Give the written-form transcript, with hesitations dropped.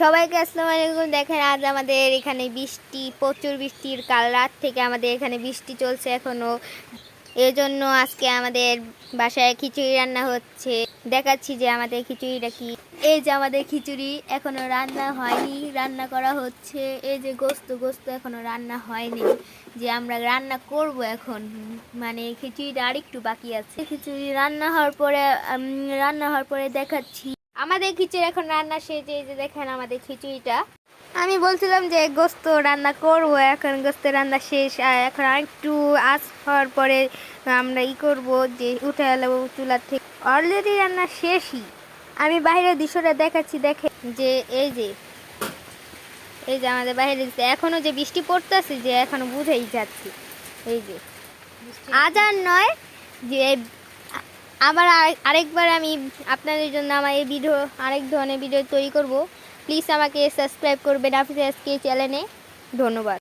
সবাইকে আসসালামু আলাইকুম। দেখেন আজ আমাদের এখানে বৃষ্টি, প্রচুর বৃষ্টির, কাল রাত থেকে আমাদের এখানে বৃষ্টি চলছে এখনো। এই জন্য আজকে আমাদের বাসায় খিচুড়ি রান্না হচ্ছে। দেখাচ্ছি যে আমাদের খিচুড়িটা কি। এই যে আমাদের খিচুড়ি এখনো রান্না হয়নি, রান্না করা হচ্ছে। এই যে গোস্ত এখনো রান্না হয়নি, যে আমরা রান্না করব এখন। মানে খিচুড়িটা আরেকটু বাকি আছে। খিচুড়ি রান্না হওয়ার পরে দেখাচ্ছি। আমাদের খিচুড়ি এখন রান্না শেষ। এই যে দেখেন আমাদের খিচুড়িটা। আমি বলছিলাম যে গোস্ত রান্না করব, এখন গোস্তের রান্না শেষ। আর এখন আরেকটু আঁচ হওয়ার পরে আমরা করব, যে উঠে এলো চুলার থেকে। অলরেডি রান্না শেষই। আমি বাইরের দৃশ্যটা দেখাচ্ছি। দেখে যে এই যে আমাদের বাইরে এখনো যে বৃষ্টি পড়তেছে, যে এখনো বুঝেই যাচ্ছি। এই যে আজান নয়, যে আবার আরেকবার আমি আপনাদের জন্য আমার এই ভিডিও, আরেক ধরনের ভিডিও তৈরি করব। প্লিজ আমাকে সাবস্ক্রাইব করবেন নাফিসা এসকে চ্যানেলে। ধন্যবাদ।